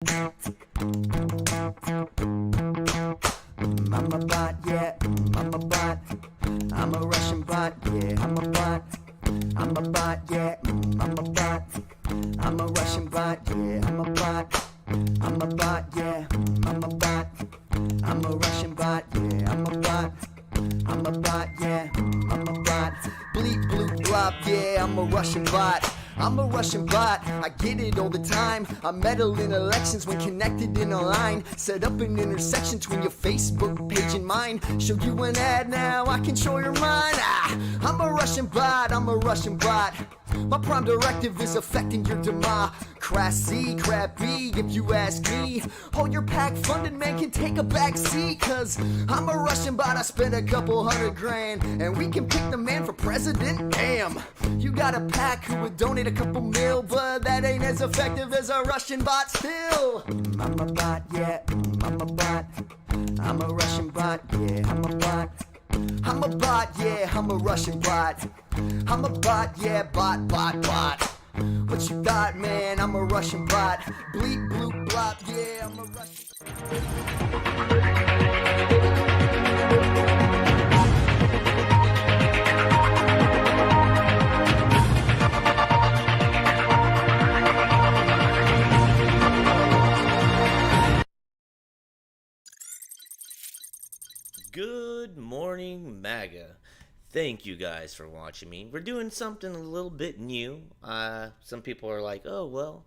I'm a bot, yeah, I'm a bot. I'm a Russian bot, yeah, I'm a bot. I'm a bot, yeah, I'm a bot. I'm a Russian bot, yeah, I'm a bot. I'm a bot, yeah, I'm a bot. I'm a Russian bot, yeah, I'm a bot. I'm a bot, yeah, I'm a bot. Bleep, bloop, blop, yeah, I'm a Russian bot. I'm a Russian bot, I get it all the time. I meddle in elections when connected in a line. Set up an intersection between your Facebook page and mine. Show you an ad now, I control your mind. I'm a Russian bot, I'm a Russian bot. My prime directive is affecting your democracy. Crappy, if you ask me. All your PAC funded man can take a back seat. Cause I'm a Russian bot, I spent a couple $100,000. And we can pick the man for president, damn. You got a PAC who would donate a couple mil, but that ain't as effective as a Russian bot still. I'm a bot, yeah, I'm a bot. I'm a Russian bot, yeah, I'm a bot. I'm a bot, yeah, I'm a Russian bot. I'm a bot, yeah, bot, bot, bot. What you thought, man? I'm a Russian bot. Bleep, bloop, blop, yeah, I'm a Russian. Good morning, MAGA. Thank you guys for watching me. We're doing something a little bit new. Some people are like, oh, well,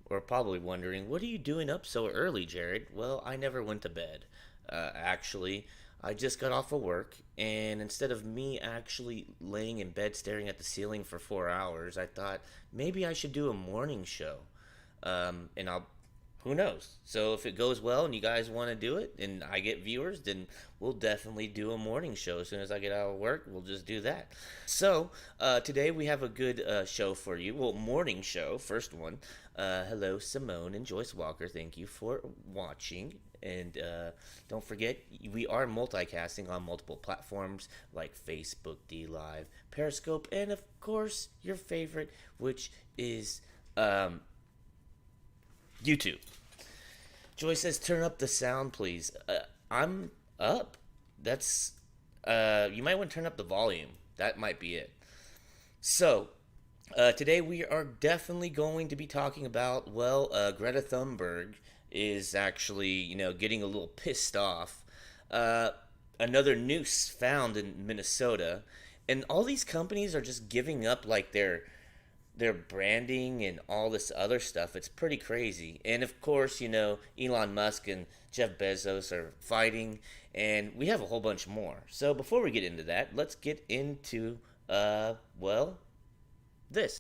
or probably wondering, what are you doing up so early, Jared? Well, I never went to bed. Actually, I just got off of work, and instead of me actually laying in bed staring at the ceiling for 4 hours, I thought maybe I should do a morning show. And who knows? So if it goes well and you guys want to do it and I get viewers, then we'll definitely do a morning show. As soon as I get out of work, we'll just do that. So today we have a good show for you. Well, morning show, first one. Hello, Simone and Joyce Walker. Thank you for watching. And don't forget, we are multicasting on multiple platforms like Facebook, D Live, Periscope, and of course, your favorite, which is YouTube. Joyce says, turn up the sound, please. I'm up. That's, you might want to turn up the volume. That might be it. So, today we are definitely going to be talking about, well, Greta Thunberg is actually, getting a little pissed off. Another noose found in Minnesota. And all these companies are just giving up, like, their branding and all this other stuff. It's pretty crazy. And of course, Elon Musk and Jeff Bezos are fighting, and we have a whole bunch more. So before we get into that, let's get into, well, this.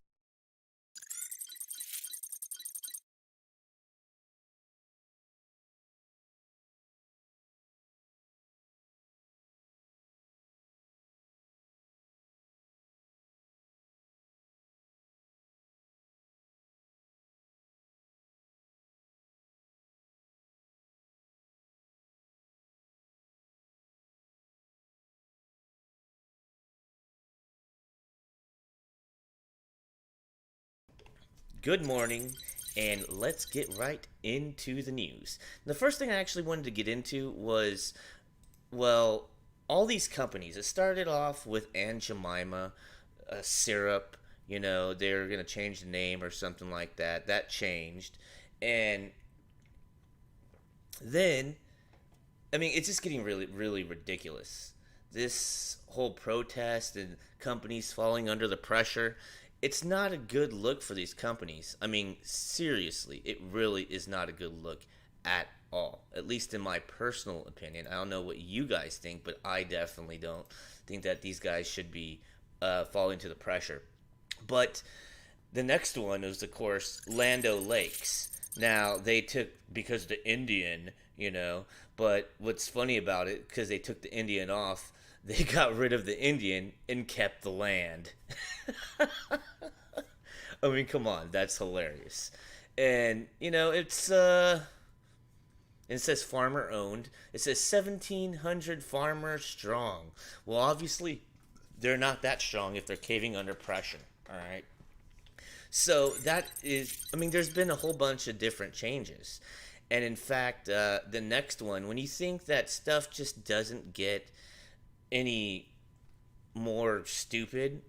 Good morning, and let's get right into the news. The first thing I actually wanted to get into was, well, all these companies. It started off with Aunt Jemima syrup. They're going to change the name or something like that. That changed. And then, it's just getting really, really ridiculous. This whole protest and companies falling under the pressure, it's not a good look for these companies. Seriously, it really is not a good look at all. At least in my personal opinion. I don't know what you guys think, but I definitely don't think that these guys should be falling to the pressure. But the next one is, of course, Land O'Lakes. Now, they took, because the Indian, but what's funny about it, because they took the Indian off, they got rid of the Indian and kept the land. Come on, that's hilarious. And, it says farmer owned. It says 1,700 farmers strong. Well, obviously, they're not that strong if they're caving under pressure, all right? So that is, I mean, there's been a whole bunch of different changes. And in fact, the next one, when you think that stuff just doesn't get any more stupid,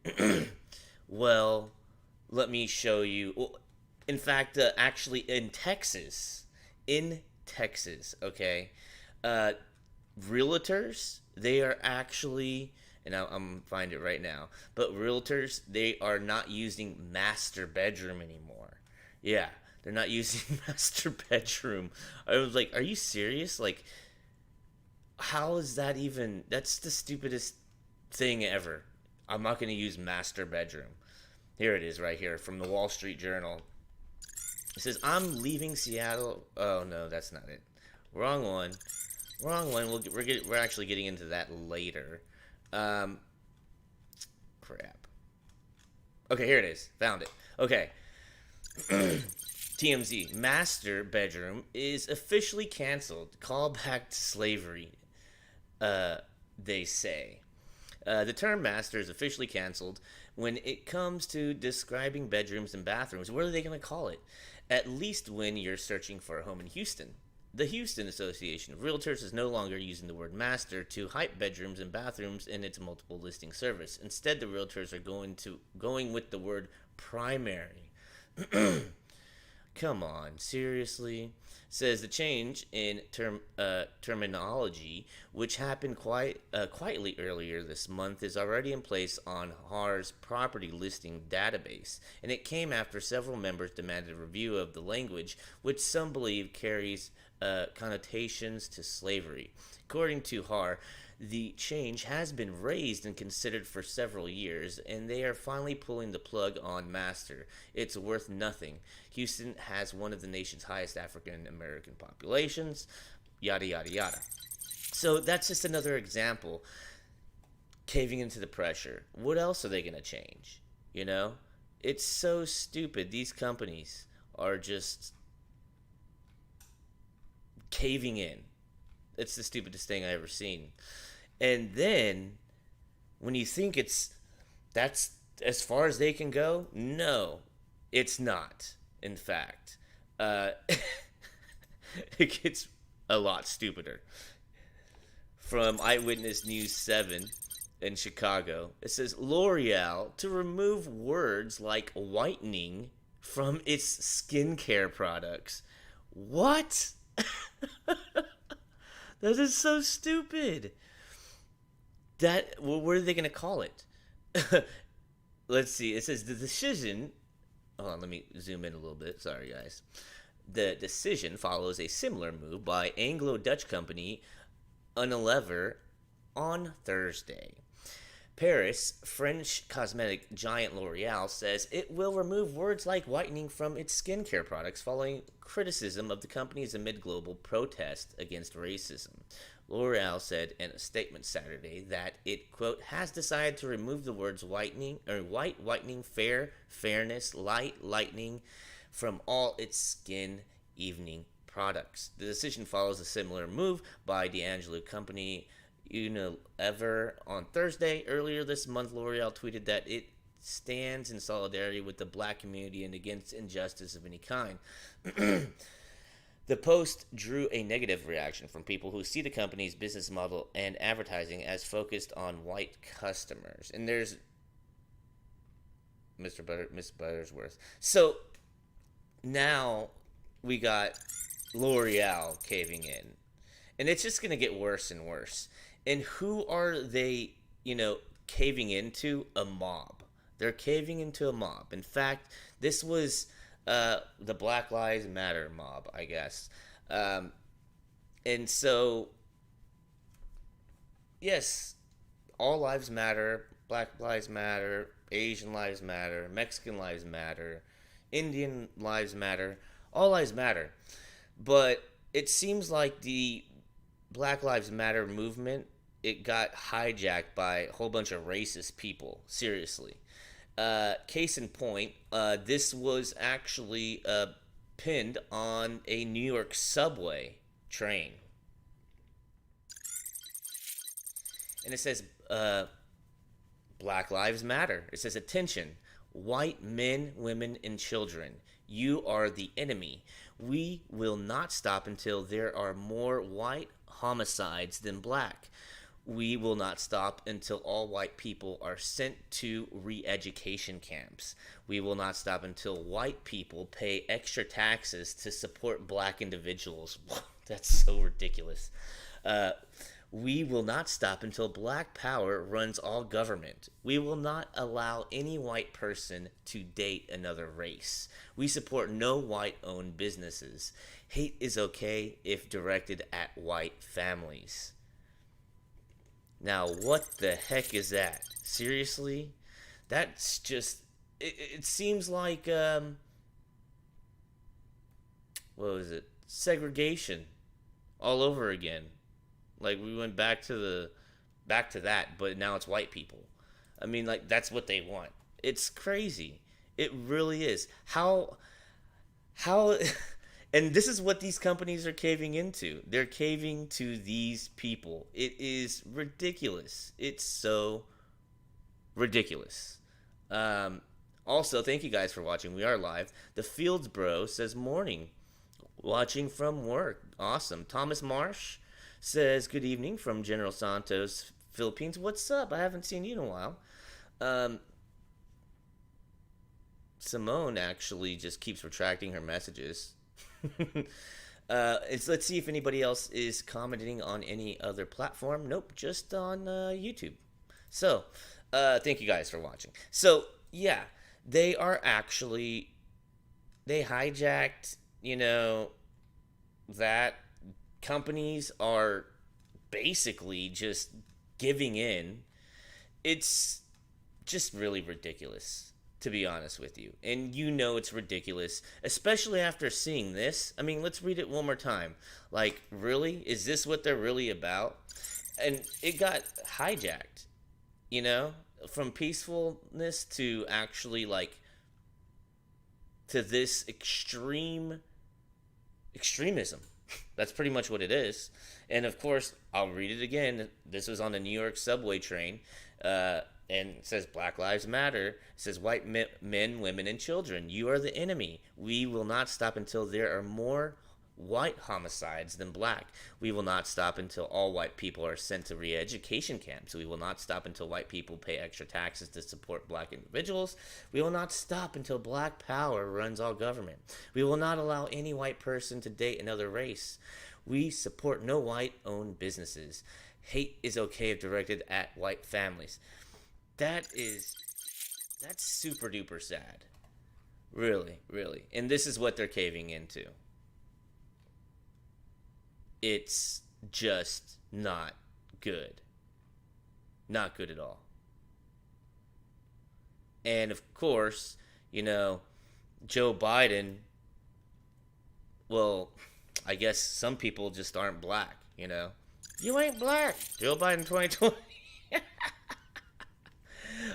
well, let me show you. Well, in fact, actually, in Texas, okay, uh, realtors, they are actually, and I'm gonna find it right now, but realtors, they are not using master bedroom anymore. Yeah, they're not using master bedroom. I was like, are you serious? Like, how is that even? That's the stupidest thing ever. I'm not gonna use master bedroom. Here it is right here from the Wall Street Journal. It says, I'm leaving Seattle. Oh, no, that's not it. Wrong one. Wrong one. We're actually getting into that later. Crap. Okay, here it is. Found it. Okay. TMZ. Master bedroom is officially canceled. Call back to slavery, they say. The term master is officially canceled when it comes to describing bedrooms and bathrooms. What are they going to call it? At least when you're searching for a home in Houston. The Houston Association of Realtors is no longer using the word master to hype bedrooms and bathrooms in its multiple listing service. Instead, the realtors are going with the word primary. Come on, seriously? Says the change in terminology, which happened quietly earlier this month, is already in place on HAR's property listing database, and it came after several members demanded a review of the language, which some believe carries connotations to slavery. According to HAR, the change has been raised and considered for several years, and they are finally pulling the plug on master. It's worth nothing. Houston has one of the nation's highest African American populations, yada, yada, yada. So that's just another example. Caving into the pressure. What else are they going to change? You know? It's so stupid. These companies are just caving in. It's the stupidest thing I've ever seen. And then, when you think that's as far as they can go, no, it's not. In fact, it gets a lot stupider. From Eyewitness News 7 in Chicago, it says L'Oreal to remove words like whitening from its skincare products. What? That is so stupid. What are they going to call it? Let's see. It says the decision. Hold on, let me zoom in a little bit. Sorry, guys. The decision follows a similar move by Anglo-Dutch company Unilever on Thursday. Paris, French cosmetic giant L'Oreal says it will remove words like whitening from its skincare products following criticism of the company's amid global protest against racism. L'Oreal said in a statement Saturday that it, quote, has decided to remove the words whitening, or white, whitening, fair, fairness, light, lightning from all its skin evening products. The decision follows a similar move by D'Angelo company Unilever on Thursday. Earlier this month, L'Oreal tweeted that it stands in solidarity with the black community and against injustice of any kind. The post drew a negative reaction from people who see the company's business model and advertising as focused on white customers. And there's Miss Buttersworth. So now we got L'Oreal caving in. And it's just going to get worse and worse. And who are they, caving into? A mob. They're caving into a mob. In fact, this was the Black Lives Matter mob, I guess. And so, yes, all lives matter. Black lives matter. Asian lives matter. Mexican lives matter. Indian lives matter. All lives matter. But it seems like the Black Lives Matter movement, it got hijacked by a whole bunch of racist people. Seriously. Case in point, this was actually pinned on a New York subway train. And it says, Black Lives Matter. It says, attention, white men, women, and children. You are the enemy. We will not stop until there are more white homicides than black. We will not stop until all white people are sent to re-education camps. We will not stop until white people pay extra taxes to support black individuals. That's so ridiculous. We will not stop until black power runs all government. We will not allow any white person to date another race. We support no white-owned businesses. Hate is okay if directed at white families. Now, what the heck is that? Seriously? That's just... It seems like, what was it? Segregation. All over again. Like, we went back to that, but now it's white people. I mean, like, that's what they want. It's crazy. It really is. How... And this is what these companies are caving into. They're caving to these people. It is ridiculous. It's so ridiculous. Also, thank you guys for watching. We are live. The Fields Bro says, morning. Watching from work. Awesome. Thomas Marsh says, good evening from General Santos, Philippines. What's up? I haven't seen you in a while. Simone actually just keeps retracting her messages. Let's see if anybody else is commenting on any other platform. Nope, just on YouTube. So, thank you guys for watching. So, yeah, they hijacked, that companies are basically just giving in. It's just really ridiculous, to be honest with you. And it's ridiculous, especially after seeing this. I mean, let's read it one more time. Like, really? Is this what they're really about? And it got hijacked, from peacefulness to actually, to this extremism. That's pretty much what it is. And, of course, I'll read it again. This was on the New York subway train. And it says Black Lives Matter. It says white men, women, and children. You are the enemy. We will not stop until there are more white homicides than black. We will not stop until all white people are sent to re-education camps. We will not stop until white people pay extra taxes to support black individuals. We will not stop until black power runs all government. We will not allow any white person to date another race. We support no white-owned businesses. Hate is okay if directed at white families. That's super duper sad. Really, really. And this is what they're caving into. It's just not good. Not good at all. And of course, Joe Biden, well, I guess some people just aren't black, You ain't black. Joe Biden 2020.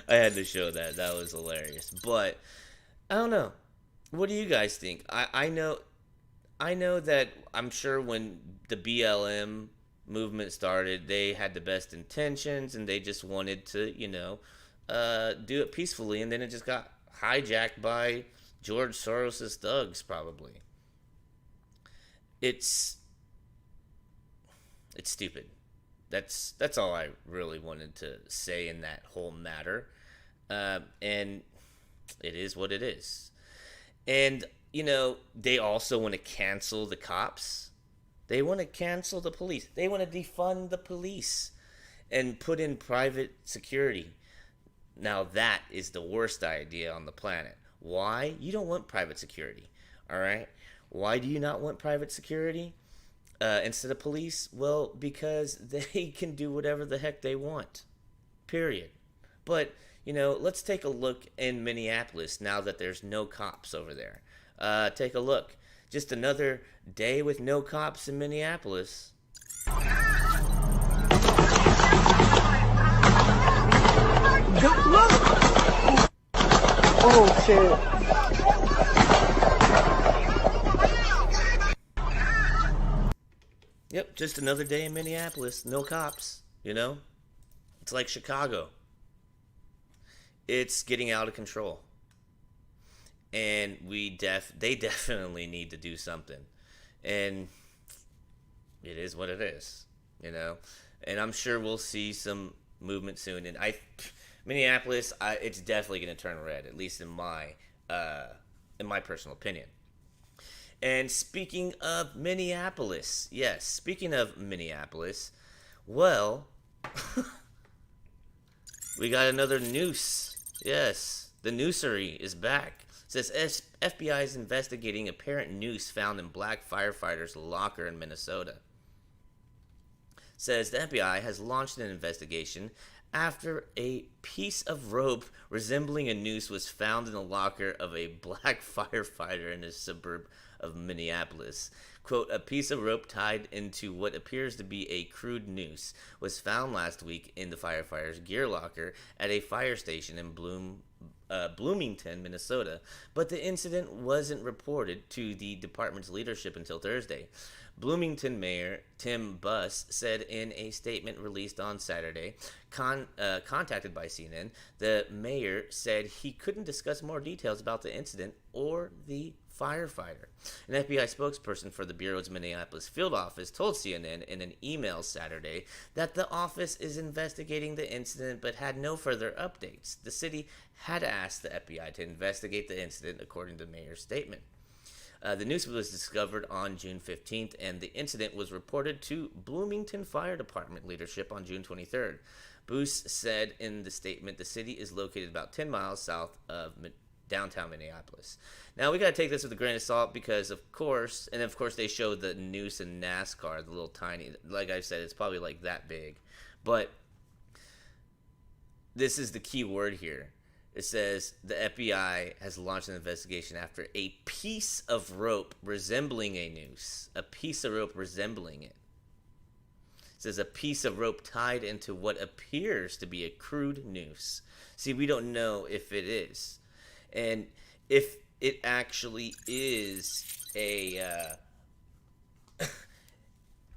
I had to show that. That was hilarious. But I don't know. What do you guys think? I know that I'm sure when the BLM movement started, they had the best intentions and they just wanted to, do it peacefully, and then it just got hijacked by George Soros's thugs, probably. It's stupid. That's all I really wanted to say in that whole matter. And it is what it is. And, they also want to cancel the cops. They want to cancel the police. They want to defund the police and put in private security. Now that is the worst idea on the planet. Why? You don't want private security. All right? Why do you not want private security? Instead of police? Well, because they can do whatever the heck they want. Period. But, let's take a look in Minneapolis now that there's no cops over there. Take a look. Just another day with no cops in Minneapolis. Oh, shit. Yep, just another day in Minneapolis. No cops, It's like Chicago. It's getting out of control. and they definitely need to do something, and it is what it is, you know. And I'm sure we'll see some movement soon. And Minneapolis, it's definitely going to turn red, at least in my personal opinion. And speaking of Minneapolis, yes, speaking of Minneapolis, well, we got another noose. Yes, the noosery is back. It says FBI is investigating apparent noose found in black firefighter's locker in Minnesota. Says the FBI has launched an investigation after a piece of rope resembling a noose was found in the locker of a black firefighter in a suburb of Minneapolis. Quote, a piece of rope tied into what appears to be a crude noose was found last week in the firefighter's gear locker at a fire station in Bloomington, Minnesota, but the incident wasn't reported to the department's leadership until Thursday. Bloomington Mayor Tim Buss said in a statement released on Saturday, contacted by CNN, the mayor said he couldn't discuss more details about the incident or the firefighter. An FBI spokesperson for the Bureau's Minneapolis field office told CNN in an email Saturday that the office is investigating the incident but had no further updates. The city had asked the FBI to investigate the incident, according to the mayor's statement. The news was discovered on June 15th, and the incident was reported to Bloomington Fire Department leadership on June 23rd. Booth said in the statement the city is located about 10 miles south of downtown Minneapolis. Now, we got to take this with a grain of salt because, of course they showed the noose in NASCAR, the little tiny, like I said, it's probably like that big. But this is the key word here. It says the FBI has launched an investigation after a piece of rope resembling a noose. A piece of rope resembling it. It says a piece of rope tied into what appears to be a crude noose. See, we don't know if it is. And if it actually is a...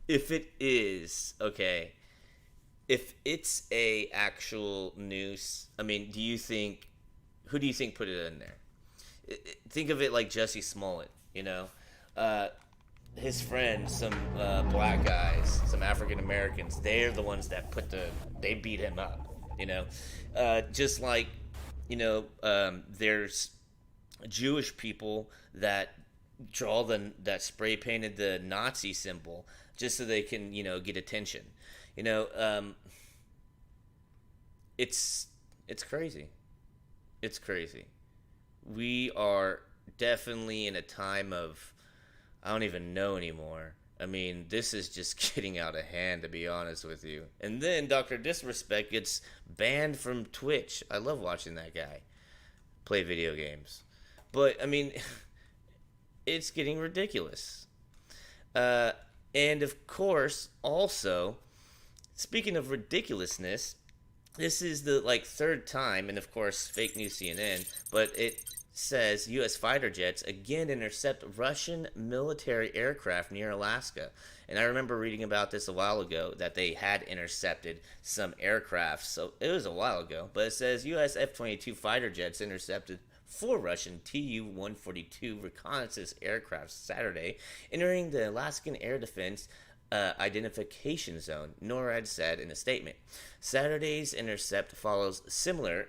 if it is, okay... If it's a actual noose, I mean, who do you think put it in there? Think of it like Jussie Smollett, you know? His friends, some black guys, some African Americans, they're the ones that they beat him up, you know? Just like, you know, there's Jewish people that that spray painted the Nazi symbol just so they can, you know, get attention. You know, it's crazy. It's crazy. We are definitely in a time of, I don't even know anymore. I mean, this is just getting out of hand, to be honest with you. And then Dr. Disrespect gets banned from Twitch. I love watching that guy play video games. But, I mean, it's getting ridiculous. And, of course, also... Speaking of ridiculousness, this is the third time, and of course fake news CNN, but it says U.S. fighter jets again intercept Russian military aircraft near Alaska. And I remember reading about this a while ago, that they had intercepted some aircraft, so it was a while ago, but it says U.S. F-22 fighter jets intercepted 4 Russian Tu-142 reconnaissance aircraft Saturday, entering the Alaskan Air Defense identification zone, NORAD said in a statement. Saturday's intercept follows similar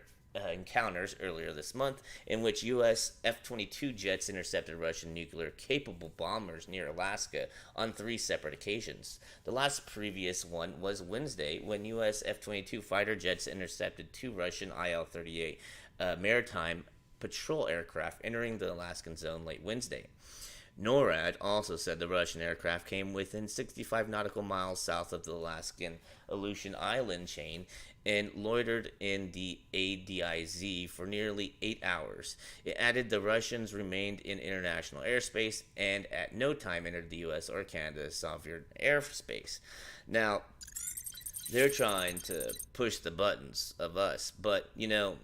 encounters earlier this month, in which U.S. F-22 jets intercepted Russian nuclear-capable bombers near Alaska on 3 separate occasions. The last previous one was Wednesday, when U.S. F-22 fighter jets intercepted 2 Russian IL-38 maritime patrol aircraft entering the Alaskan zone late Wednesday. NORAD also said the Russian aircraft came within 65 nautical miles south of the Alaskan Aleutian Island chain and loitered in the ADIZ for nearly 8 hours. It added the Russians remained in international airspace and at no time entered the U.S. or Canada's sovereign airspace. Now, they're trying to push the buttons of us, but, you know,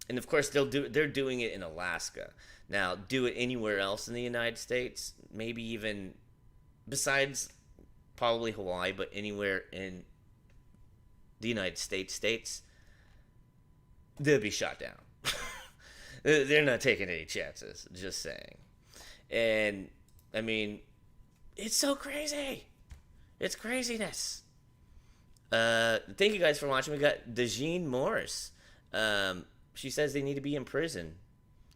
and of course they're doing it in Alaska. Now, do it anywhere else in the United States, maybe even besides probably Hawaii, but anywhere in the United States, they'll be shot down. They're not taking any chances. Just saying. And I mean, it's so crazy. It's craziness. Thank you guys for watching. We got Dejeen Morris. She says they need to be in prison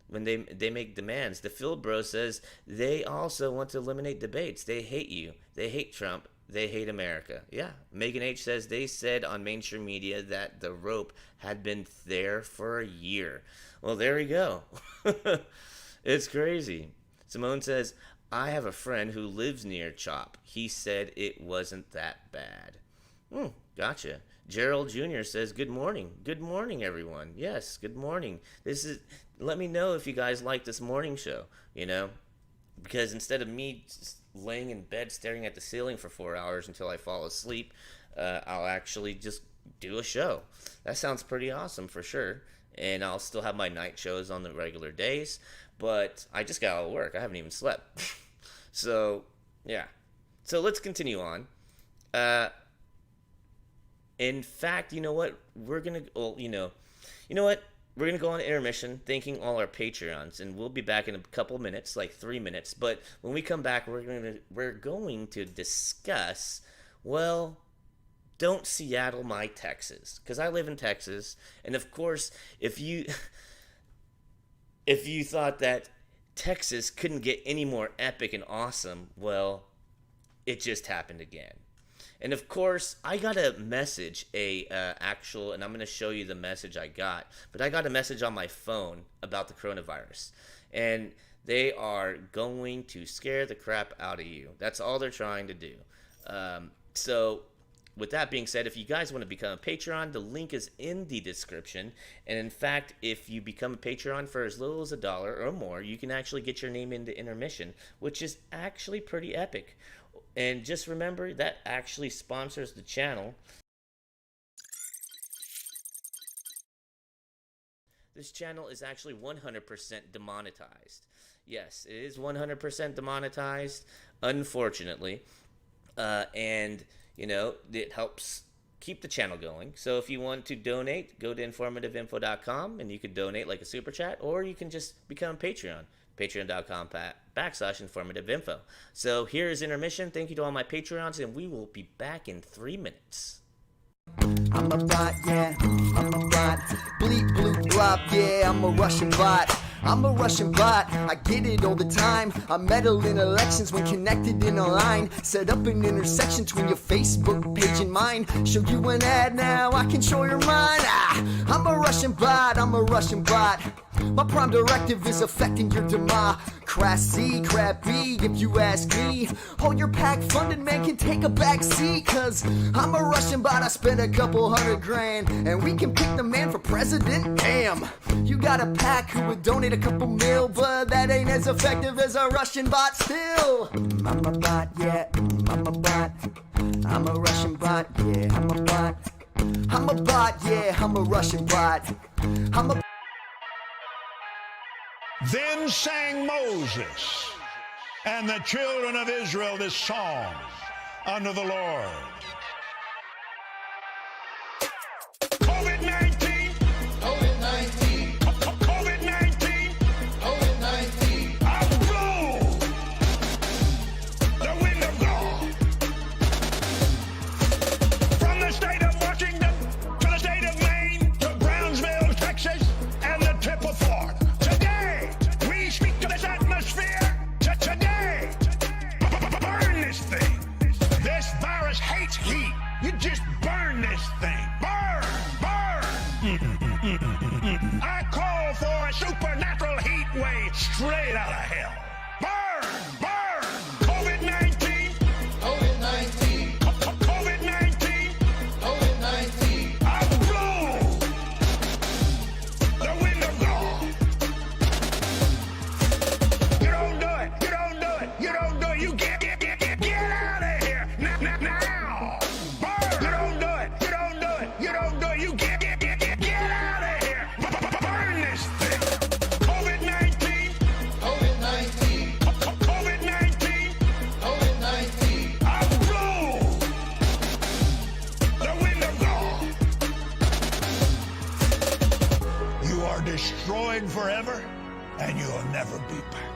when they make demands. The Field Bro says they also want to eliminate debates. They hate you. They hate Trump. They hate America. Yeah. Megan H says they said on mainstream media that the rope had been there for a year. Well, there we go. It's crazy. Simone says, I have a friend who lives near CHOP. He said it wasn't that bad. Gotcha. Gerald Jr. says, good morning. Good morning, everyone. Yes, good morning. Let me know if you guys like this morning show, because instead of me just laying in bed staring at the ceiling for 4 hours until I fall asleep, I'll actually just do a show. That sounds pretty awesome for sure. And I'll still have my night shows on the regular days, but I just got out of work. I haven't even slept. So, yeah. So let's continue on. In fact, you know what? We're going to, well, you know what? We're going to go on intermission, thanking all our Patreons, and we'll be back in a couple minutes, like 3 minutes. But when we come back, we're going to discuss, well, don't Seattle my Texas, because I live in Texas, and of course, if you thought that Texas couldn't get any more epic and awesome, well, it just happened again. And of course, I got a message, and I'm going to show you the message I got, but I got a message on my phone about the coronavirus, and they are going to scare the crap out of you. That's all they're trying to do. So with that being said, if you guys want to become a Patreon, the link is in the description. And in fact, if you become a Patreon for as little as $1 or more, you can actually get your name into Intermission, which is actually pretty epic. And just remember, that actually sponsors the channel. This channel is actually 100% demonetized. Yes, it is 100% demonetized, unfortunately. And it helps keep the channel going. So if you want to donate, go to informativeinfo.com and you can donate like a super chat, or you can just become a Patreon. Patreon.com/informativeinfo. So here's Intermission. Thank you to all my Patreons, and we will be back in 3 minutes. I'm a bot, yeah, I'm a bot. Bleep, bloop, blop, yeah, I'm a Russian bot. I'm a Russian bot, I get it all the time. I meddle in elections when connected in a line. Set up an intersection between your Facebook page and mine. Show you an ad now, I control your mind. I'm a Russian bot, I'm a Russian bot. My prime directive is affecting your democracy. Crappy, if you ask me. All your PAC funded man can take a back seat, cause I'm a Russian bot, I spent a couple $100,000, and we can pick the man for president. Damn, you got a PAC who would donate a couple mil, but that ain't as effective as a Russian bot still. I'm a bot, yeah, I'm a bot. I'm a Russian bot, yeah, I'm a bot. I'm a bot, yeah, I'm a Russian bot. I'm a Then sang Moses and the children of Israel this song unto the Lord. COVID-19, COVID-19, COVID-19, COVID-19. I blow the wind of God from the state of Washington to the state of Maine to Brownsville, Texas, and the tip of Florida. Speak to this atmosphere today. Burn this thing. This virus hates heat. You just burn this thing. Burn, burn. I call for a supernatural heat wave straight out of hell. Burn, burn. COVID-19, COVID-19, COVID-19, COVID-19. I blow the wind of God. You don't do it. You don't do it. You don't do it. You get out of here now. Burn. You don't never be back.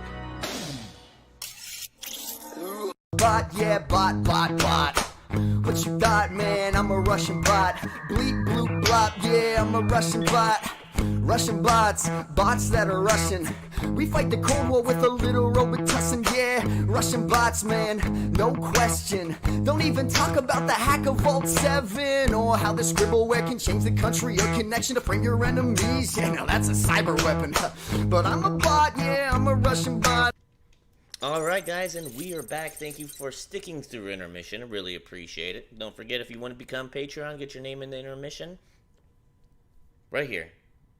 Bot, yeah, bot. What you got, man? I'm a Russian bot. Bleep, bloop, blop, yeah, I'm a Russian bot. Russian bots that are Russian. We fight the Cold War with a little Robitussin, yeah. Russian bots, man, no question. Don't even talk about the hack of Vault 7 or how the scribbleware can change the country or connection to frame your enemies. Yeah, now that's a cyber weapon. But I'm a bot, yeah, I'm a Russian bot. Alright guys, and we are back. Thank you for sticking through Intermission. I really appreciate it. Don't forget, if you want to become Patreon, get your name in the Intermission. Right here.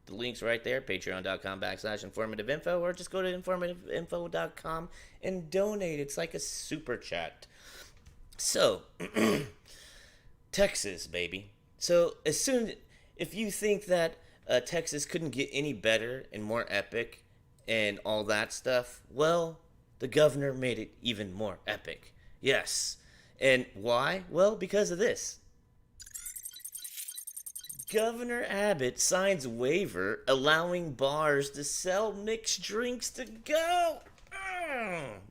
The link's right there, patreon.com/informativeinfo, or just go to informativeinfo.com and donate. It's like a super chat. So, Texas, baby. So, if you think that Texas couldn't get any better and more epic and all that stuff, well, the governor made it even more epic. Yes. And why? Well, because of this. Governor Abbott signs waiver allowing bars to sell mixed drinks to go.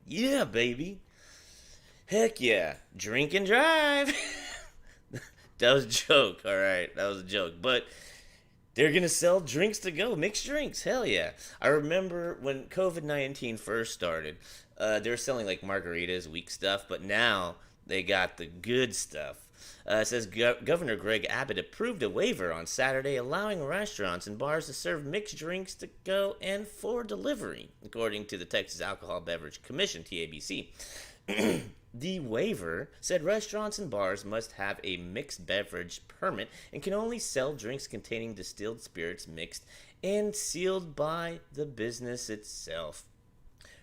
Yeah, baby. Heck yeah. Drink and drive. That was a joke. All right. That was a joke. But they're going to sell drinks to go. Mixed drinks. Hell yeah. I remember when COVID-19 first started, they were selling like margaritas, weak stuff. But now they got the good stuff. It says Governor Greg Abbott approved a waiver on Saturday allowing restaurants and bars to serve mixed drinks to go and for delivery, according to the Texas Alcohol Beverage Commission, TABC. The waiver said restaurants and bars must have a mixed beverage permit and can only sell drinks containing distilled spirits mixed and sealed by the business itself.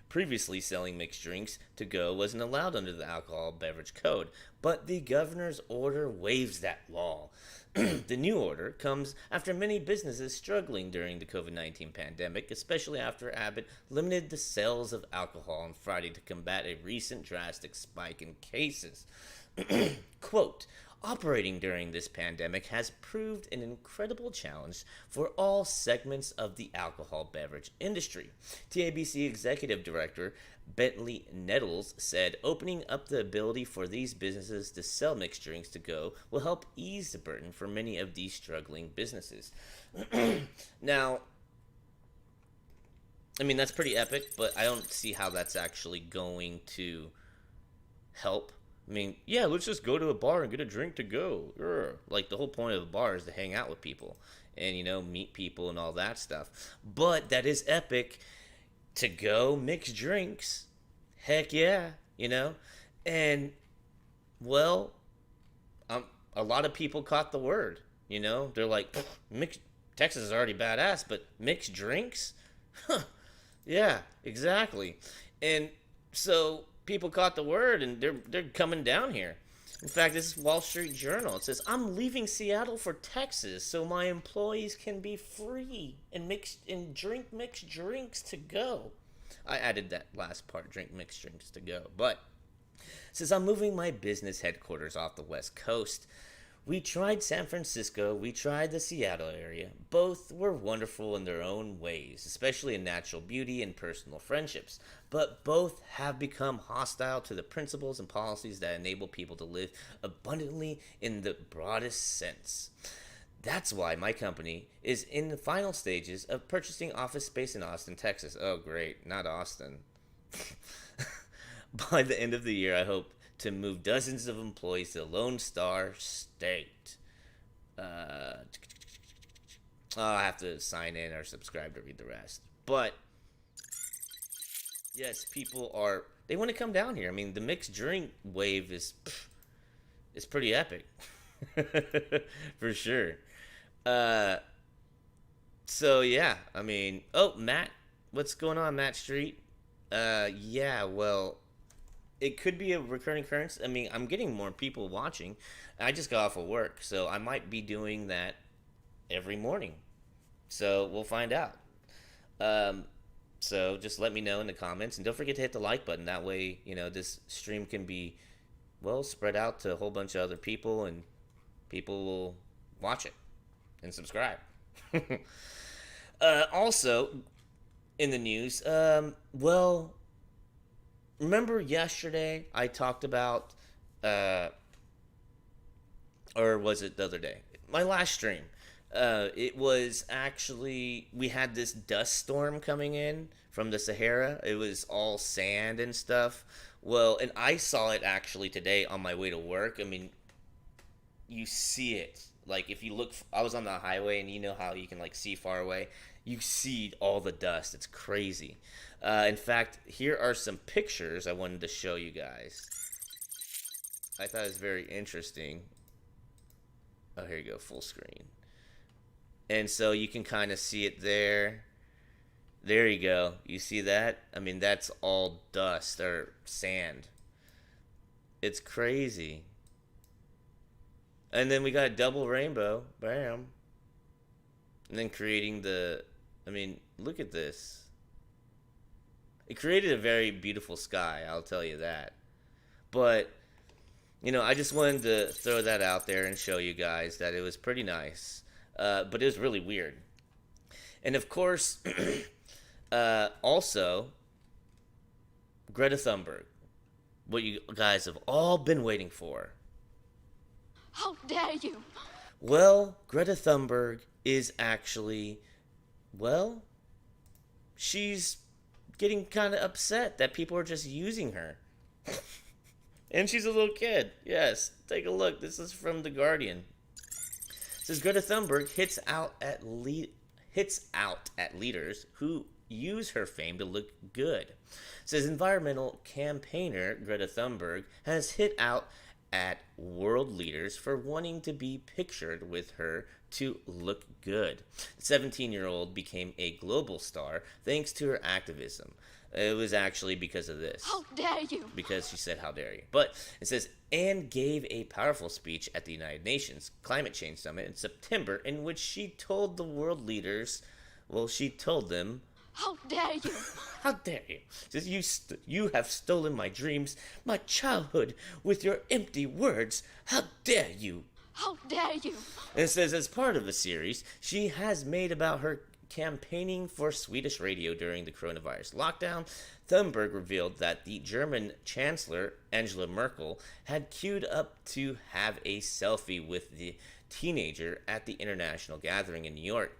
Previously, selling mixed drinks to go wasn't allowed under the Alcohol Beverage Code, but the governor's order waives that law. The new order comes after many businesses struggling during the COVID-19 pandemic, especially after Abbott limited the sales of alcohol on Friday to combat a recent drastic spike in cases. Quote, operating during this pandemic has proved an incredible challenge for all segments of the alcohol beverage industry. TABC Executive Director Bentley Nettles said opening up the ability for these businesses to sell mixed drinks to go will help ease the burden for many of these struggling businesses. Now, I mean, that's pretty epic, but I don't see how that's actually going to help. I mean, yeah, let's just go to a bar and get a drink to go. Like, the whole point of a bar is to hang out with people and, you know, meet people and all that stuff. But that is epic. To go mixed drinks. Heck yeah, you know? And, well, a lot of people caught the word, you know? They're like, Texas is already badass, but mixed drinks? Huh. Yeah, exactly. And so people caught the word, and they're coming down here. In fact, this is Wall Street Journal. It says, I'm leaving Seattle for Texas so my employees can be free and drink mixed drinks to go. I added that last part, drink mixed drinks to go. But it says, I'm moving my business headquarters off the West Coast. We tried San Francisco, we tried the Seattle area. Both were wonderful in their own ways, especially in natural beauty and personal friendships. But both have become hostile to the principles and policies that enable people to live abundantly in the broadest sense. That's why my company is in the final stages of purchasing office space in Austin, Texas. Oh, great. Not Austin. By the end of the year, I hope to move dozens of employees to the Lone Star State. I have to sign in or subscribe to read the rest. But, yes, they want to come down here. I mean, the mixed drink wave is pretty epic. For sure. So, yeah, I mean, Matt, what's going on, Matt Street? Yeah, well, it could be a recurring occurrence. I mean, I'm getting more people watching. I just got off of work, so I might be doing that every morning. So we'll find out. So just let me know in the comments, and don't forget to hit the like button. That way, you know, this stream can be, well, spread out to a whole bunch of other people, and people will watch it and subscribe. Also, in the news. Well, remember yesterday I talked about, or was it the other day? My last stream. It was actually, we had this dust storm coming in from the Sahara. It was all sand and stuff. Well, and I saw it actually today on my way to work. I mean, you see it. Like, if you look, I was on the highway, and you know how you can, like, see far away. You see all the dust. It's crazy. In fact, here are some pictures I wanted to show you guys. I thought it was very interesting. Oh, here you go, full screen. And so you can kind of see it there. There you go. You see that? I mean, that's all dust or sand. It's crazy. And then we got a double rainbow. Bam. And then creating the... I mean, look at this. It created a very beautiful sky, I'll tell you that. But, you know, I just wanted to throw that out there and show you guys that it was pretty nice. But it was really weird. And of course, also, Greta Thunberg. What you guys have all been waiting for. How dare you? Well, Greta Thunberg is actually, well, she's getting kind of upset that people are just using her. And she's a little kid. Yes, take a look. This is from The Guardian. It says Greta Thunberg hits out at leaders who use her fame to look good. It says environmental campaigner Greta Thunberg has hit out at world leaders for wanting to be pictured with her to look good. The 17-year-old became a global star thanks to her activism. It was actually because of this. How dare you? Because she said, how dare you. But it says, and gave a powerful speech at the United Nations Climate Change Summit in September in which she told the world leaders, well, she told them, how dare you? How dare you? It says, you have stolen my dreams, my childhood, with your empty words. How dare you? How dare you? And it says, as part of the series, she has made about her campaigning for Swedish radio during the coronavirus lockdown. Thunberg revealed that the German Chancellor, Angela Merkel, had queued up to have a selfie with the teenager at the international gathering in New York.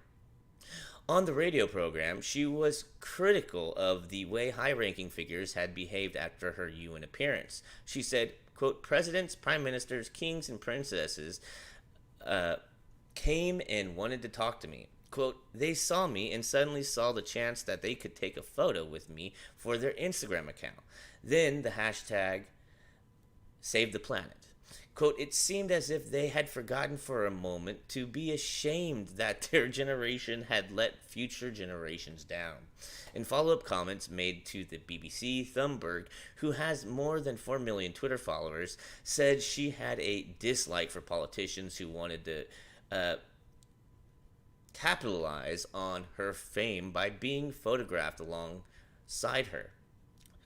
On the radio program, she was critical of the way high-ranking figures had behaved after her UN appearance. She said, quote, presidents, prime ministers, kings, and princesses came and wanted to talk to me. Quote, they saw me and suddenly saw the chance that they could take a photo with me for their Instagram account. Then the hashtag Save the Planet. Quote, it seemed as if they had forgotten for a moment to be ashamed that their generation had let future generations down. In follow-up comments made to the BBC, Thunberg, who has more than 4 million Twitter followers, said she had a dislike for politicians who wanted to capitalize on her fame by being photographed alongside her.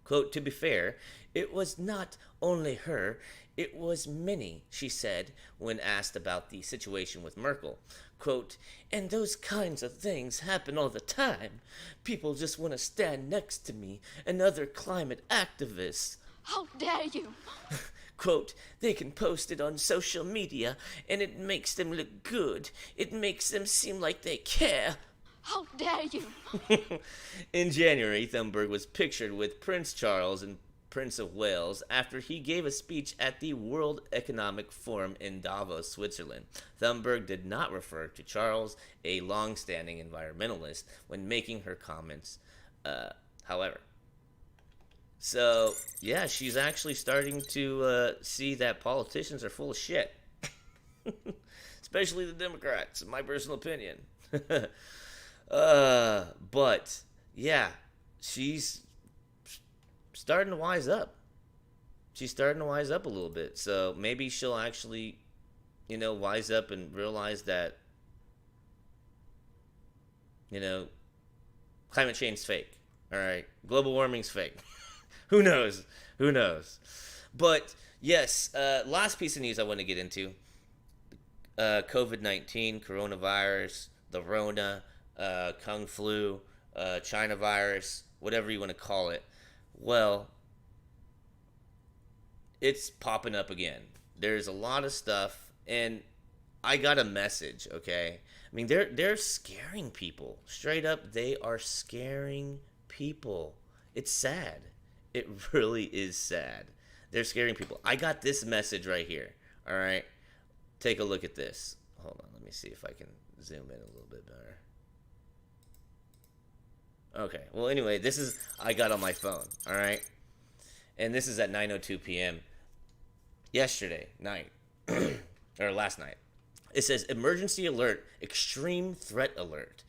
Quote, to be fair, it was not only her, it was many, she said when asked about the situation with Merkel. Quote, and those kinds of things happen all the time. People just want to stand next to me and other climate activists. How dare you? Quote, they can post it on social media and it makes them look good. It makes them seem like they care. How dare you? In January, Thunberg was pictured with Prince Charles and Prince of Wales after he gave a speech at the World Economic Forum in Davos, Switzerland. Thunberg did not refer to Charles, a long-standing environmentalist, when making her comments, however. So, yeah, she's actually starting to see that politicians are full of shit. Especially the Democrats, in my personal opinion. But, yeah, she's starting to wise up. She's starting to wise up a little bit. So maybe she'll actually, wise up and realize that, climate change's fake. All right. Global warming's fake. Who knows? Who knows? But, yes, last piece of news I want to get into. COVID-19, coronavirus, the Rona, Kung Flu, China virus, whatever you want to call it. Well, it's popping up again. There's a lot of stuff, and I got a message. Okay, I mean they're scaring people straight up. They are scaring people. It's sad. It really is sad. They're scaring people. I got this message right here. All right, take a look at this. Hold on, let me see if I can zoom in a little bit better. Okay, well anyway, this is I got on my phone. All right, and this is at 9:02 p.m. yesterday night or last night. It says emergency alert, extreme threat alert.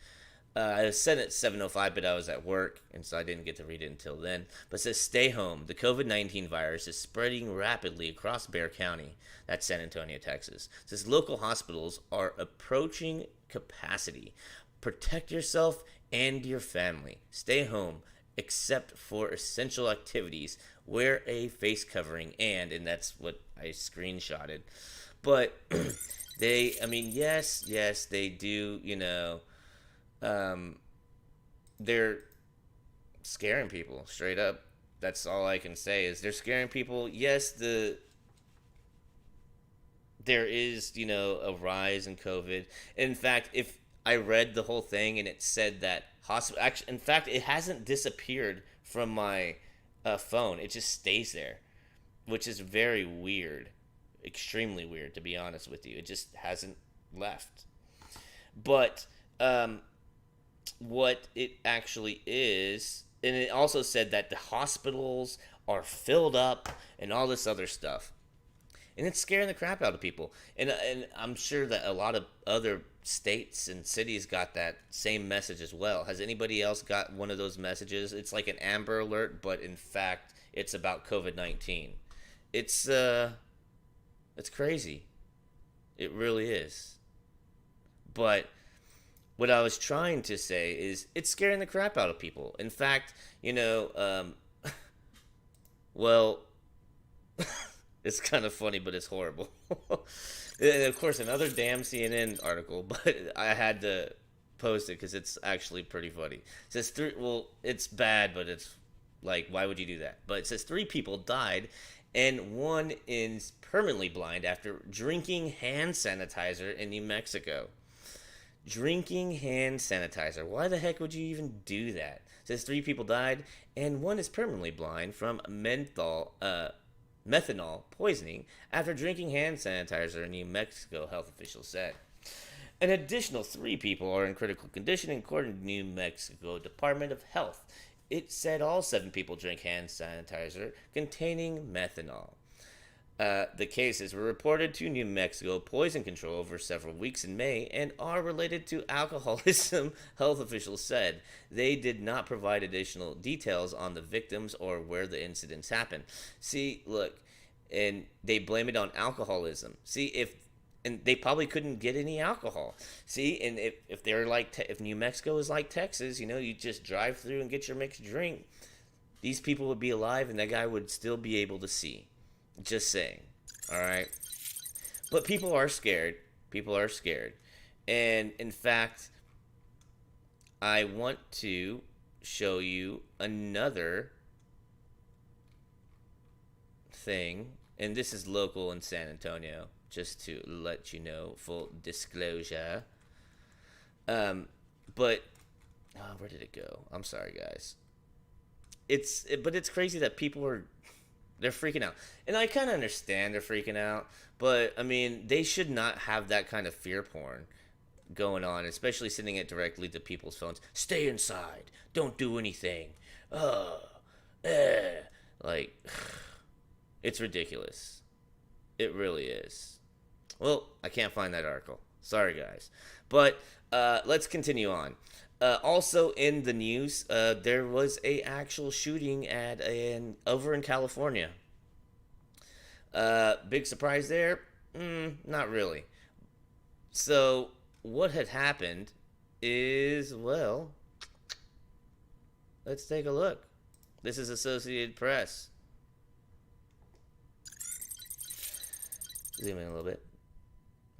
I sent it at 7:05, but I was at work, and so I didn't get to read it until then. But it says stay home. The COVID-19 virus is spreading rapidly across Bexar County. That's San Antonio, Texas. It says local hospitals are approaching capacity. Protect yourself and your family. Stay home, except for essential activities. Wear a face covering, and that's what I screenshotted. But yes, they do, they're scaring people straight up. That's all I can say is they're scaring people. Yes, there is, a rise in COVID. In fact, if I read the whole thing and it said that actually, in fact, it hasn't disappeared from my phone. It just stays there, which is very weird. Extremely weird, to be honest with you. It just hasn't left. But what it actually is, and it also said that the hospitals are filled up and all this other stuff, and it's scaring the crap out of people. And I'm sure that a lot of other states and cities got that same message as well. Has anybody else got one of those messages? It's like an Amber Alert, but in fact it's about COVID-19. It's crazy. It really is. But what I was trying to say is it's scaring the crap out of people. In fact, well, it's kind of funny, but it's horrible. And of course, another damn CNN article, but I had to post it because it's actually pretty funny. It says it's bad, but it's like, why would you do that? But it says 3 people died and 1 is permanently blind after drinking hand sanitizer in New Mexico. Drinking hand sanitizer. Why the heck would you even do that? It says 3 people died and 1 is permanently blind from methanol poisoning after drinking hand sanitizer in New Mexico, health officials said. An additional 3 people are in critical condition according to New Mexico Department of Health. It said all 7 people drank hand sanitizer containing methanol. The cases were reported to New Mexico Poison Control over several weeks in May and are related to alcoholism, health officials said. They did not provide additional details on the victims or where the incidents happened. See, look, and they blame it on alcoholism. See, and they probably couldn't get any alcohol. See, and if they're if New Mexico is like Texas, you just drive through and get your mixed drink, these people would be alive and that guy would still be able to see. Just saying. All right. But people are scared. People are scared. And in fact, I want to show you another thing. And this is local in San Antonio, just to let you know, full disclosure. But where did it go? I'm sorry, guys. But it's crazy that people they're freaking out. And I kind of understand they're freaking out, but I mean, they should not have that kind of fear porn going on, especially sending it directly to people's phones. Stay inside. Don't do anything. Like, it's ridiculous. It really is. Well, I can't find that article. Sorry, guys. But let's continue on. Also in the news, there was a actual shooting over in California. Big surprise there? Not really. So what had happened is, well, let's take a look. This is Associated Press. Zoom in a little bit.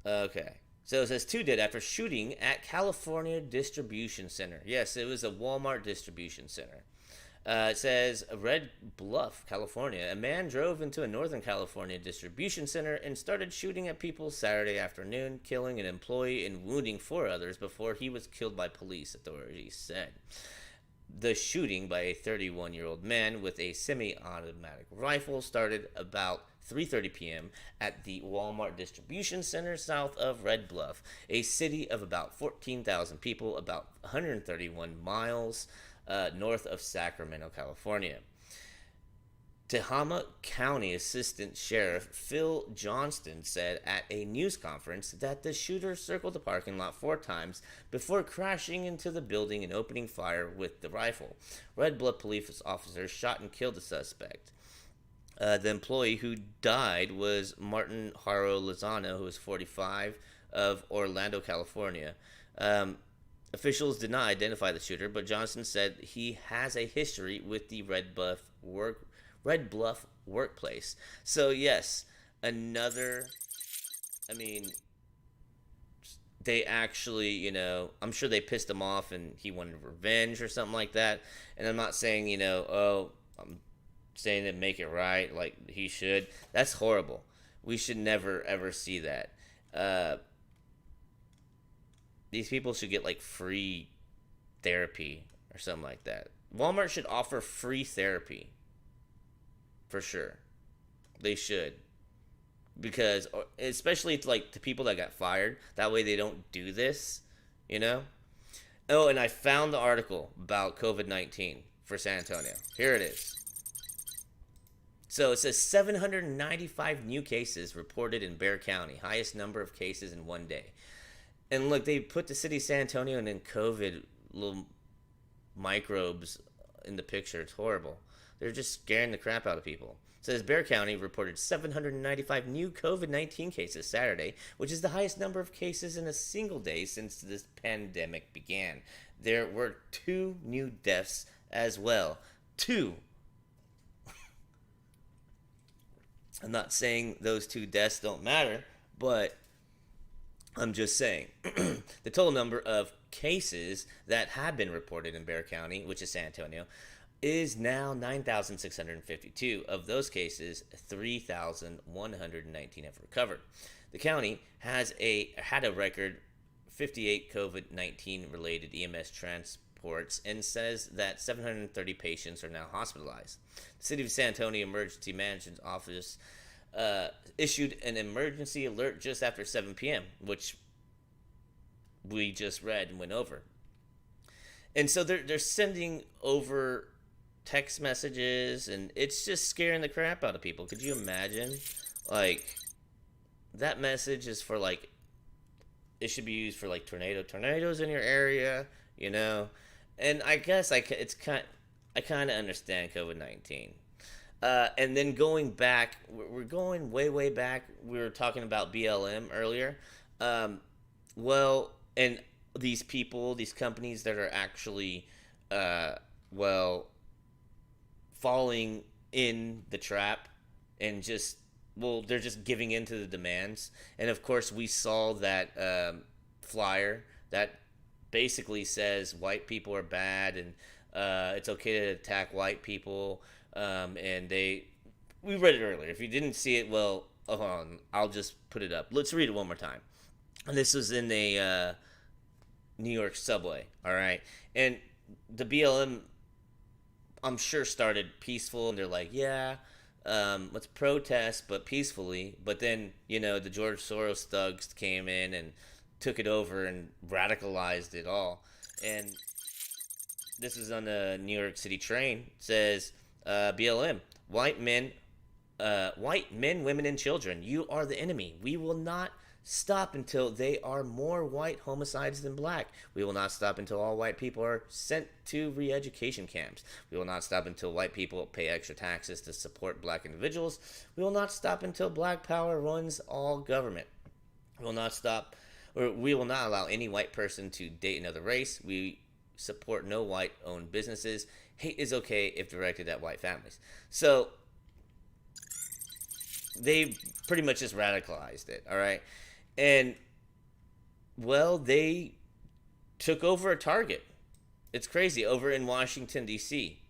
Okay. So it says 2 dead after shooting at California distribution center. Yes, it was a Walmart distribution center. It says Red Bluff, California. A man drove into a Northern California distribution center and started shooting at people Saturday afternoon, killing an employee and wounding 4 others before he was killed by police, authorities said. The shooting by a 31-year-old man with a semi-automatic rifle started about 3:30 p.m. at the Walmart distribution center south of Red Bluff, a city of about 14,000 people, about 131 miles north of Sacramento, California. Tehama County Assistant Sheriff Phil Johnston said at a news conference that the shooter circled the parking lot 4 times before crashing into the building and opening fire with the rifle. Red Bluff police officers shot and killed the suspect. The employee who died was Martin Haro Lozano, who was 45, of Orlando, California. Officials did not identify the shooter, but Johnston said he has a history with the Red Bluff workplace. So yes, another, I mean, they actually, I'm sure they pissed him off and he wanted revenge or something like that. And I'm not saying, I'm saying to make it right, like he should. That's horrible. We should never, ever see that. These people should get like free therapy or something like that. Walmart should offer free therapy. For sure. They should. Because, especially like to people that got fired, that way they don't do this, Oh, and I found the article about COVID-19 for San Antonio. Here it is. So it says 795 new cases reported in Bexar County, highest number of cases in one day. And look, they put the city of San Antonio and then COVID little microbes in the picture. It's horrible. They're just scaring the crap out of people. It says Bexar County reported 795 new COVID-19 cases Saturday, which is the highest number of cases in a single day since this pandemic began. There were 2 new deaths as well. 2. I'm not saying those 2 deaths don't matter, but I'm just saying the total number of cases that have been reported in Bexar County, which is San Antonio, is now 9,652. Of those cases, 3,119 have recovered. The county had a record 58 COVID-19 related EMS transports and says that 730 patients are now hospitalized. The City of San Antonio Emergency Management Office issued an emergency alert just after 7 p.m., which we just read and went over. And so they're sending over text messages, and it's just scaring the crap out of people. Could you imagine? Like, that message is for, like, it should be used for, like, tornadoes in your area, And I guess I kind of understand COVID-19. And then going back, we're going way, way back. We were talking about BLM earlier. And these people, these companies that are actually, falling in the trap and they're just giving in to the demands. And of course, we saw that flyer that basically says white people are bad and it's okay to attack white people. And we read it earlier. If you didn't see it, hold on, I'll just put it up. Let's read it one more time. And this was in a New York subway, all right? And the BLM, I'm sure, started peaceful, and they're like, let's protest, but peacefully. But then, the George Soros thugs came in and took it over and radicalized it all. And this is on the New York City train. It says, BLM, white men, women, and children, you are the enemy. We will not stop until they are more white homicides than black. We will not stop until all white people are sent to re-education camps. We will not stop until white people pay extra taxes to support black individuals. We will not stop until black power runs all government. We will not allow any white person to date another race. We support no white-owned businesses. Hate is okay if directed at white families. So they pretty much just radicalized it, all right? And Well, they took over a Target. It's crazy, over in Washington, D.C.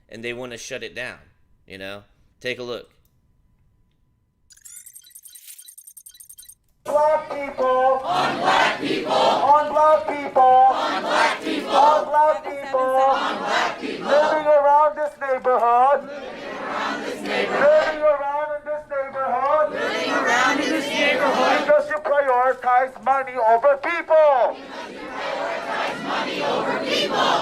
And they want to shut it down, you know? Take a look. Black people on black people on black people on black people on black people on black people living around this neighborhood, because you prioritize money over people.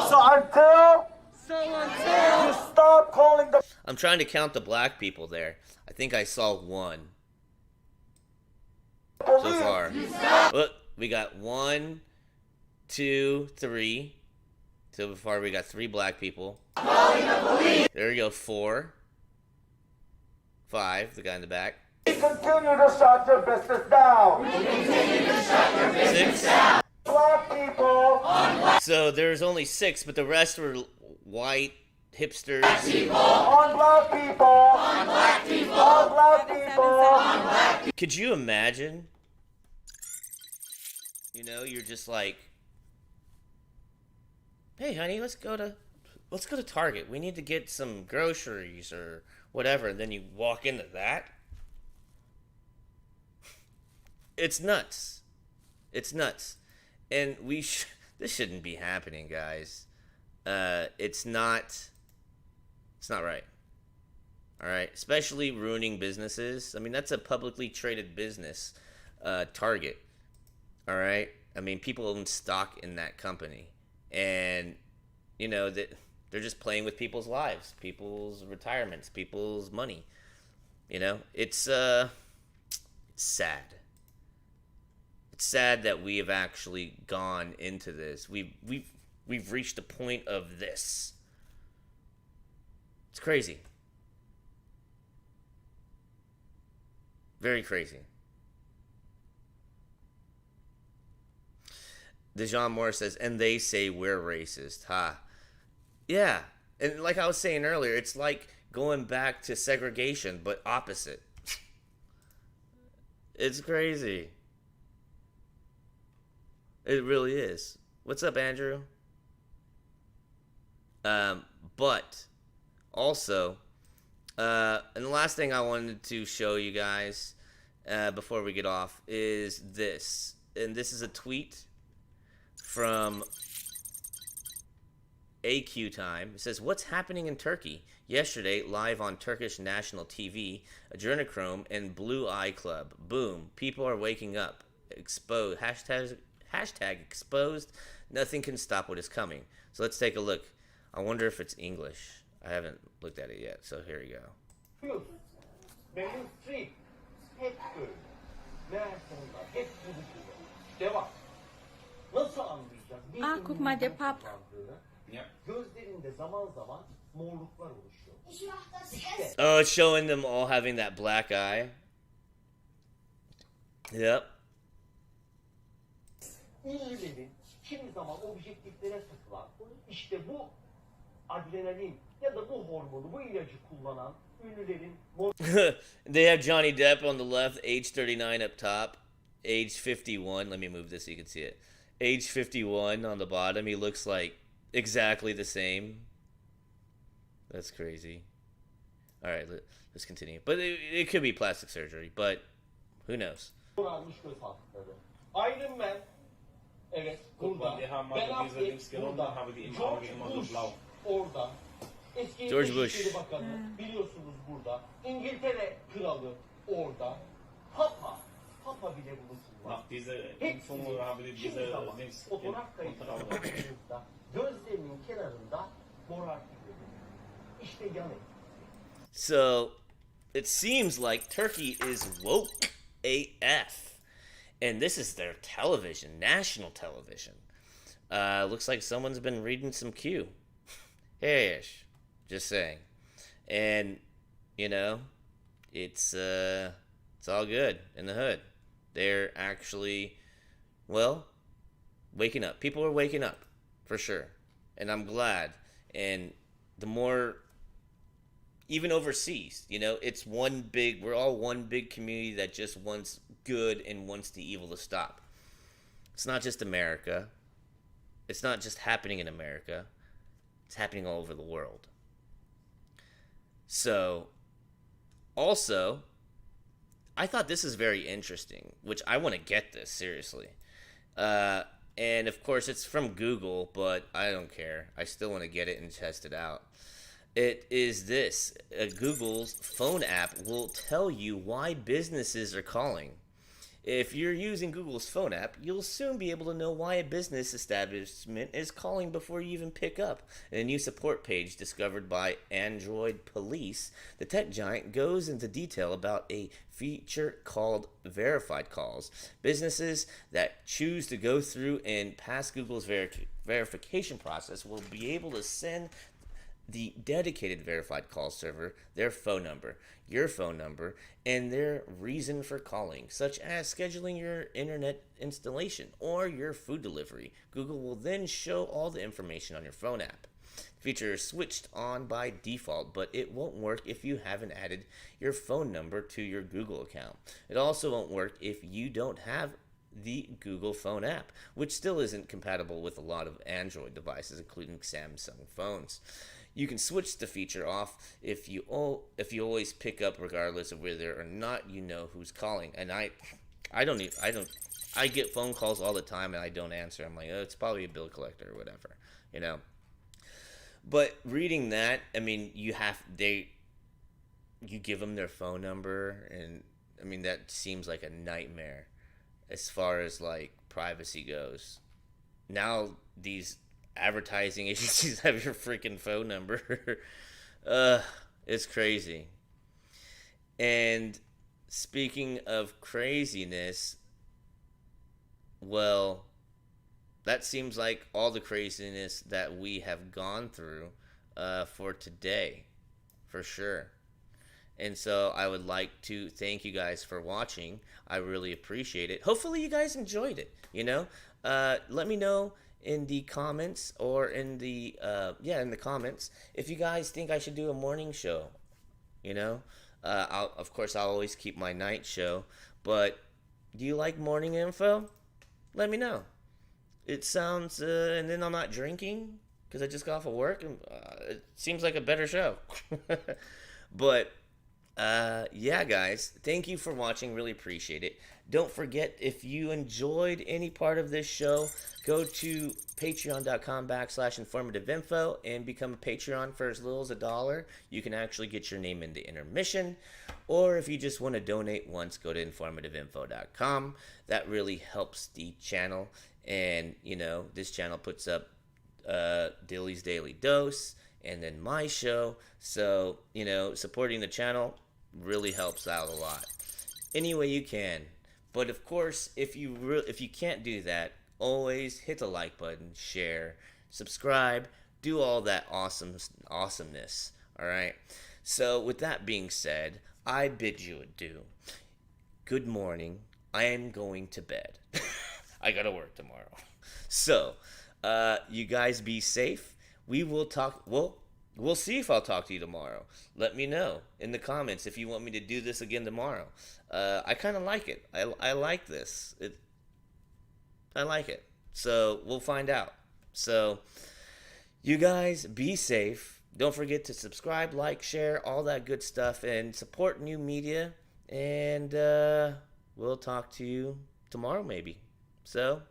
So until you stop calling the I'm trying to count the black people there. I think I saw one so far. Look, we got 1, 2, 3. So far we got 3 black people. There we go, 4, 5, the guy in the back. continue to shut your business down. 6. Black people. So there's only 6, but the rest were white hipsters. On black people. On black people. On black people. On black people. Could you imagine? You know, you're just like, hey honey, let's go to Target. We need to get some groceries or whatever. And then you walk into that. It's nuts. It's nuts. And this shouldn't be happening, guys. It's not right. All right, especially ruining businesses. I mean, that's a publicly traded business, Target. All right, I mean, people own stock in that company, and you know that they're just playing with people's lives, people's retirements, people's money. You know, it's sad. It's sad that we have actually gone into this. We've reached the point of this. It's crazy. Very crazy. Dejan Moore says, and they say we're racist. Ha. Yeah. And like I was saying earlier, it's like going back to segregation, but opposite. It's crazy. It really is. What's up, Andrew? But also, and the last thing I wanted to show you guys before we get off is this. And this is a tweet from AQ Time. It says, what's happening in Turkey? Yesterday, live on Turkish national TV, Adrenochrome and Blue Eye Club. Boom. People are waking up. Exposed. Hashtag exposed. Nothing can stop what is coming. So let's take a look. I wonder if it's English. I haven't looked at it yet. So here we go. Memnun street. Hep böyle. Meğer sonunda hep buluşuyor. Devam. Nasıl anlayacağız? Guck mal, der Pap. Gözlerinde zaman zaman morluklar oluşuyor. Oh, it's showing them all having that black eye. Yep. İyilerin kimi zaman objektiflere takılan, işte bu adrenalin ya da bu hormonu, bu ilacı kullanan ünlülerin They have Johnny Depp on the left, age 39 up top, age 51. Let me move this so you can see it. Age 51 on the bottom. He looks like exactly the same. That's crazy. All right, let's continue. But it could be plastic surgery, but who knows? almış göz altları. Iron Man, evet, burada. Ben Affleck burada. George Bush orada. Eski George Bush. İçişleri Bakanı biliyorsunuz burada. İngiltere Kralı orada. Papa bile bulunsunlar. Hepsini kimi zaman fotoğraf kayıtlarına baktığınızda gözlerinin kenarında morartı görüyor. İşte yan etkisi. So, it seems like Turkey is woke AF. And this is their television, national television. Looks like someone's been reading some Q. Hey-ish. Just saying. And, you know, it's all good in the hood. They're actually, well, waking up. People are waking up, for sure. And I'm glad. And the more, even overseas, you know, it's we're all one big community that just wants good and wants the evil to stop. It's not just America. It's not just happening in America. It's happening all over the world. So, also, I thought this is very interesting, which I want to get this, seriously. And, of course, it's from Google, but I don't care. I still want to get it and test it out. It is this. Google's phone app will tell you why businesses are calling. If you're using Google's phone app, you'll soon be able to know why a business establishment is calling before you even pick up. In a new support page discovered by Android Police, the tech giant goes into detail about a feature called verified calls. Businesses that choose to go through and pass Google's verification process will be able to send the dedicated verified call server their phone number, your phone number, and their reason for calling, such as scheduling your internet installation or your food delivery. Google will then show all the information on your phone app. The feature is switched on by default, but it won't work if you haven't added your phone number to your Google account. It also won't work if you don't have the Google phone app, which still isn't compatible with a lot of Android devices, including Samsung phones. You can switch the feature off if you always pick up, regardless of whether or not you know who's calling. And I get phone calls all the time and I don't answer. I'm like, oh, it's probably a bill collector or whatever, you know. But reading that, I mean, you give them their phone number, and I mean that seems like a nightmare as far as like privacy goes. Now these advertising agencies have your freaking phone number. It's crazy. And speaking of craziness, well, that seems like all the craziness that we have gone through for today, for sure. And so I would like to thank you guys for watching. I really appreciate it. Hopefully you guys enjoyed it, you know. Let me know in the comments, or in the in the comments, if you guys think I should do a morning show, you know. I'll always keep my night show, but do you like morning info? Let me know. It sounds and then I'm not drinking because I just got off of work, and it seems like a better show. But yeah, guys, thank you for watching. Really appreciate it. Don't forget, if you enjoyed any part of this show, go to patreon.com/informativeinfo and become a Patreon for as little as $1. You can actually get your name in the intermission. Or if you just want to donate once, go to informativeinfo.com. That really helps the channel. And, you know, this channel puts up Dilly's Daily Dose and then my show. So, you know, supporting the channel really helps out a lot. Any way you can. But of course, if you can't do that, always hit the like button, share, subscribe, do all that awesomeness. All right. So with that being said, I bid you adieu. Good morning. I am going to bed. I gotta work tomorrow. So, you guys be safe. We will talk. We'll see if I'll talk to you tomorrow. Let me know in the comments if you want me to do this again tomorrow. I kind of like it. I like this. I like it. So we'll find out. So you guys be safe. Don't forget to subscribe, like, share, all that good stuff, and support new media. And we'll talk to you tomorrow maybe. So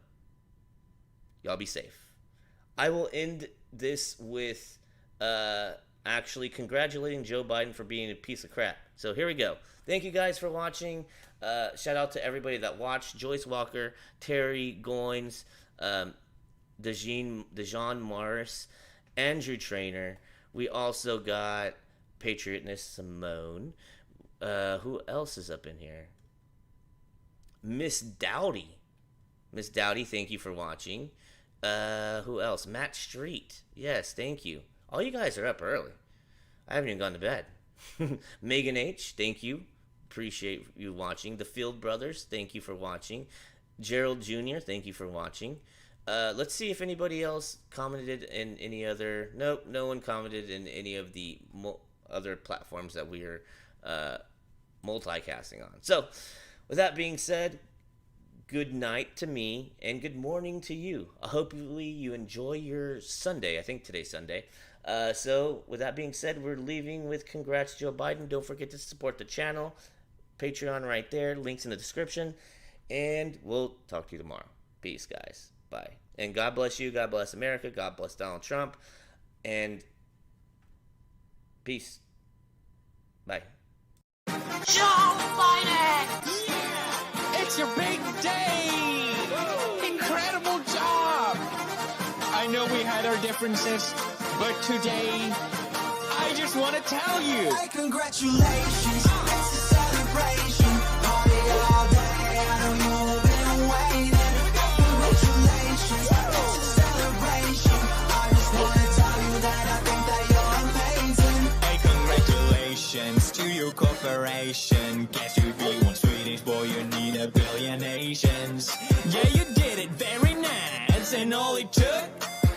y'all be safe. I will end this with actually congratulating Joe Biden for being a piece of crap. So here we go. Thank you guys for watching. Shout out to everybody that watched. Joyce Walker, Terry Goins, Dejan Morris, Andrew Trainer. We also got Patriotness Simone. Who else is up in here? Miss Dowdy. Miss Dowdy, thank you for watching. Who else? Matt Street. Yes, thank you. All you guys are up early. I haven't even gone to bed. Megan H, thank you. Appreciate you watching. The Field Brothers, thank you for watching. Gerald Jr., thank you for watching. Let's see if anybody else commented in any other... Nope, no one commented in any of the other platforms that we are multicasting on. So, with that being said, good night to me, and good morning to you. Hopefully you enjoy your Sunday. I think today's Sunday. So with that being said, we're leaving with congrats Joe Biden. Don't forget to support the channel. Patreon right there. Links in the description. And we'll talk to you tomorrow. Peace, guys. Bye. And God bless you. God bless America. God bless Donald Trump. And peace. Bye. Joe Biden! Yeah! It's your big day! Incredible job! I know we had our differences, but today, I just want to tell you. Hey, congratulations, it's a celebration. Party all day, I know you've been waiting. Congratulations, it's a celebration. I just want to tell you that I think that you're amazing. Hey, congratulations to your corporation. Guess you'd be one Swedish boy, you need a billion nations. Yeah, you did it very nice, and all it took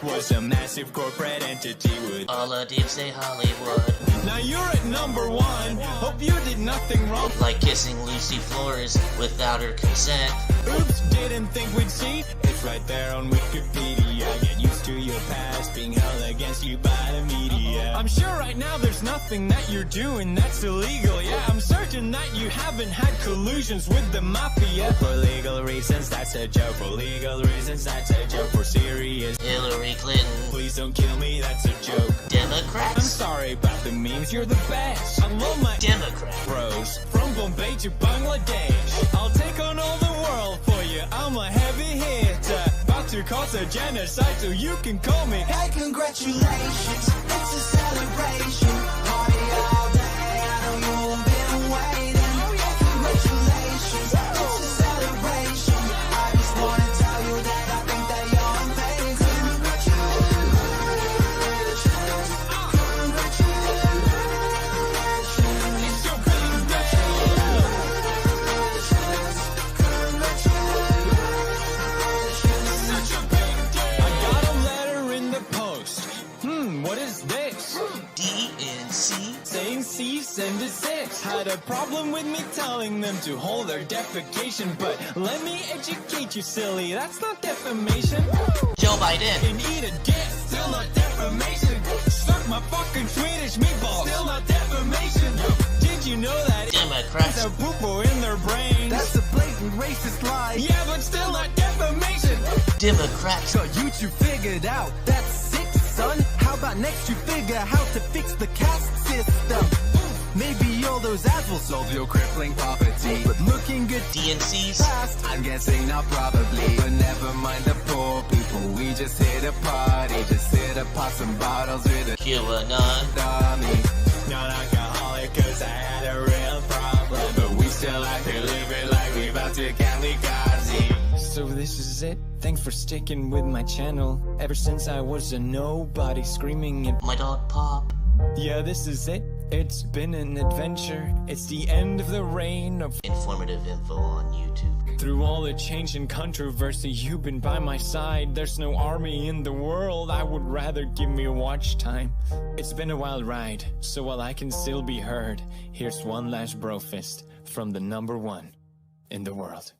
was a massive corporate entity with all I did say Hollywood. Now you're at number one. Hope you did nothing wrong. Like kissing Lucy Flores without her consent. Oops, didn't think we'd see. It's right there on Wikipedia. Get used to your past being held against you by the media. I'm sure right now there's nothing that you're doing that's illegal. Yeah, I'm certain that you haven't had collusions with the mafia. For legal reasons, that's a joke. For legal reasons, that's a joke. For serious Hillary Clinton. Please don't kill me, that's a joke. Democrats. I'm sorry about the memes, you're the best. I love my Democrat bros. From Bombay to Bangladesh, I'll take on all the world for you. I'm a heavy hitter, about to cause a genocide, so you can call me. Hey, congratulations, it's a celebration. Party all day, I know you've been waiting. Congratulations, it's a celebration. I just want to tell you that I think that you're amazing. It's your big day. Such a big day. I got a letter in the post. What is this? DNC. Saying cease and desist. Had a problem with me telling them to hold their defecation, but let me educate you, silly. That's not defamation. Joe Biden. And eat a dick, still not defamation. Suck my fucking Swedish meatballs, still not defamation. Did you know that Democrats. a poo-poo in their brain? That's a blatant racist lie. Yeah, but still not defamation. Democrats. So you two figured out that's sick, son. How about next you figure how to fix the caste system? Maybe all those ads will solve your crippling poverty. But looking good DNCs. fast, I'm guessing not probably. But never mind the poor people, we just hit a party. Just hit a pop some bottles with a QAnon. dummy. Non-alcoholic cause I had a real problem, but we still like to live it like we about to kamikaze. So this is it. Thanks for sticking with my channel. Ever since I was a nobody screaming at My dog Pop. yeah, this is it. It's been an adventure. It's the end of the reign of Informative info on YouTube. through all the change and controversy, you've been by my side. There's no army in the world. I would rather give me a watch time. It's been a wild ride, so while I can still be heard, here's one last bro fist from the #1 in the world.